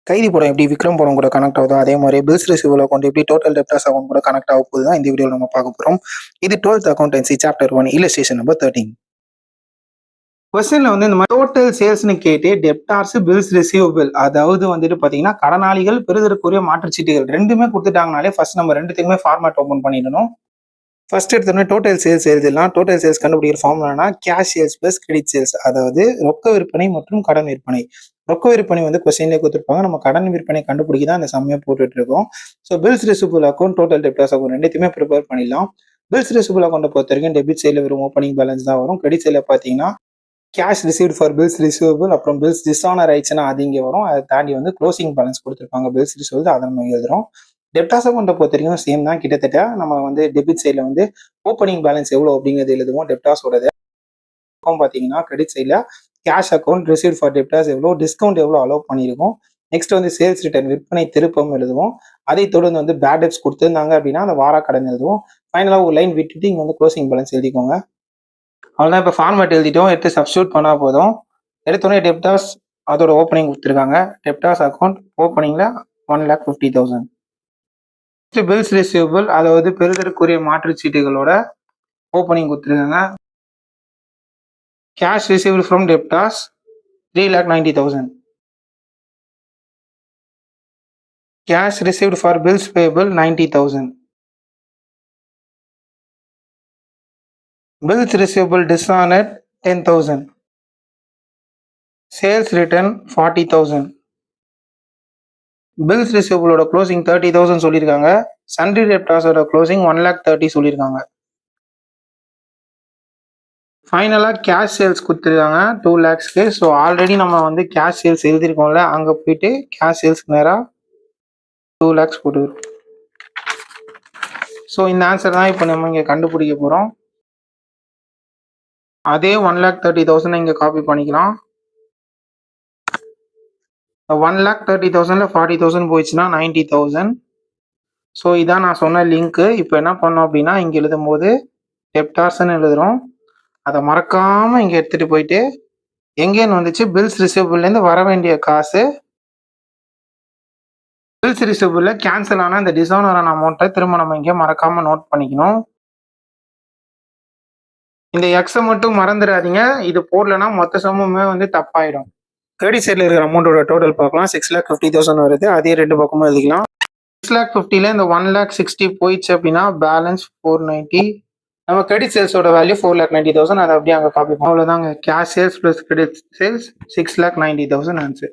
கைதி படம் எப்படி விக்ரம் படம் கூட கனெக்ட் ஆகுதோ அதே மாதிரி பில்ஸ் ரிசீவல் அக்கௌண்ட் எப்படி டோட்டல் டெப்டர்ஸ் அக்கௌண்ட் கூட கனெக்ட் ஆக போகுது தான் இந்த வீடியோவில் நம்ம பார்க்க போகிறோம். இது 12th accountancy chapter 1 illustration number 13. கொஸ்டின்ல இந்த மாதிரி டோட்டல் சேல்ஸ்னு கேட்டு டெப்டார்ஸ் பில்ஸ் ரிசீவபிள், அதாவது பாத்தீங்கன்னா கடனாளிகள் பெறுதற்குரிய மாற்றுச்சீட்டுகள் ரெண்டுமே கொடுத்துட்டாங்கனாலே ஃபர்ஸ்ட் நம்ம ரெண்டுத்துக்குமே ஃபார்மேட் ஓப்பன் பண்ணிடணும். ஃபர்ஸ்ட் எடுத்தோடனே டோட்டல் சேல்ஸ் எழுதிடலாம். டோட்டல் சேல்ஸ் கண்டுபிடிக்கிற ஃபார்முலானா cash sales plus credit sales, அதாவது ரொக்க விற்பனை மற்றும் கடன் விற்பனை. ரொக்க விற்பனை கொஸ்டின்லேயே கொடுத்துருப்பாங்க, நம்ம கடன் விற்பனை கண்டுபிடிக்க தான் அந்த சமயம் போட்டுட்டு இருக்கோம். So bills receivable account total debtors account ரெண்டுத்தையுமே ப்ரிப்பேர் பண்ணிடலாம். பில்ஸ் ரிசீவபிள் அக்கௌண்ட்டை பொறுத்த வரைக்கும் டெபிட் சைடில் வெறும் ஓப்பனிங் பேலன்ஸ் தான் வரும். கிரெடிட் சைடில் பார்த்தீங்கன்னா cash received for bills receivable, அப்புறம் பில்ஸ் டிஸ்ஆனர் ஆயிடுச்சுன்னா அது இங்கே வரும். அதை தாண்டி க்ளோசிங் பேலன்ஸ் கொடுத்துருப்பாங்க பில்ஸ் ரிசீவபிள், அதை நம்ம எழுதுறோம். டெப்டார்ஸ் அக்கௌண்ட்டை பொறுத்த வரைக்கும் சேம் தான். கிட்டத்தட்ட நம்ம டெபிட் சைடில் ஓப்பனிங் பேலன்ஸ் எவ்வளோ அப்படிங்கிறது எழுதுவோம் டெப்டார்ஸோடது. பார்த்தீங்கன்னா கிரெடிட் சைடில் cash account receive for debtors எவ்வளோ, டிஸ்கவுண்ட் எவ்வளோ அலோவ் பண்ணியிருக்கோம். நெக்ஸ்ட் சேல்ஸ் ரிட்டர்ன் விற்பனை திருப்பம் எழுதுவோம். அதை தொடர்ந்து பேட் டெப்ட்ஸ் கொடுத்துருந்தாங்க அப்படின்னா அந்த வார கடன் எழுதுவோம். ஃபைனலாக ஒரு லைன் விட்டுட்டு இங்கே க்ளோசிங் பேலன்ஸ் எழுதிக்கோங்க. அவ்வளோதான். இப்போ ஃபார்மேட் எழுதிட்டோம், எடுத்து சப்ஸ்டியூட் பண்ணால் போதும். எடுத்தோடனே டெப்டார்ஸ் அதோட ஓப்பனிங் கொடுத்துருக்காங்க. டெப்டார்ஸ் அக்கௌண்ட் ஓப்பனிங்கில் 1,50,000. பில்ஸ் ரிசீவபிள், அதாவது பெறுதற்குரிய மாற்றுச்சீட்டுகளோட ஓப்பனிங் கொடுத்துருக்காங்க. Cash received from debtors 3,90,000. Cash received for bills payable 90,000. Bills receivable dishonoured 10,000. Sales return 40,000. Bills ரிசீவபிளோட க்ளோசிங் 30,000 சொல்லியிருக்காங்க. சன்ட்ரி டெப்டார்ஸோட க்ளோசிங் 1,30,000 சொல்லியிருக்காங்க. ஃபைனலாக கேஷ் சேல்ஸ் கொடுத்துருக்காங்க 2 lakhsக்கு. ஸோ ஆல்ரெடி நம்ம கேஷ் சேல்ஸ் எழுதியிருக்கோம்ல, அங்கே போயிட்டு கேஷ் சேல்ஸ்க்கு நேராக 2 lakhs போட்டு. ஸோ இந்த ஆன்சர் தான் இப்போ நம்ம இங்கே கண்டுபிடிக்க போகிறோம். அதே 1,30,000 இங்கே காப்பி பண்ணிக்கலாம். 1,30,000ல் 40,000 போயிடுச்சுன்னா 90,000. ஸோ இதான் நான் சொன்ன லிங்க்கு. இப்போ என்ன பண்ணோம் அப்படின்னா இங்கே எழுதும் போது டெப்டார்ஸ்ன்னு எழுதுகிறோம். அதை மறக்காமல் இங்கே எடுத்துகிட்டு போயிட்டு எங்கேன்னு வந்துச்சு பில்ஸ் ரிசீவபிள்லேருந்து வர வேண்டிய காசு. பில்ஸ் ரிசீவபிளில் கேன்சல் ஆன இந்த டிஸ்ஆனர் அமௌண்ட்டை திரும்ப நம்ம இங்கே மறக்காமல் நோட் பண்ணிக்கணும். இந்த எக்ஸை மட்டும் மறந்துடாதீங்க, இது போடலன்னா மொத்த சமமே தப்பாயிடும். கிரெடிட் சைடில் இருக்கிற அமௌண்ட்டோட டோட்டல் பார்க்கலாம். 6,50,000 வருது. அதே ரெண்டு பக்கமும் எழுதிக்கலாம். 6,50,000ல் இந்த 1,60,000 போயிடுச்சு அப்படின்னா பேலன்ஸ் 490. நம்ம கிரெடிட் சேல்ஸோட வேல்யூ 4,90,000. அதை அப்படியே அங்கே காப்பி பண்ணோம். அவ்வளோதாங்க. Cash sales plus credit sales 6,90,000 answer.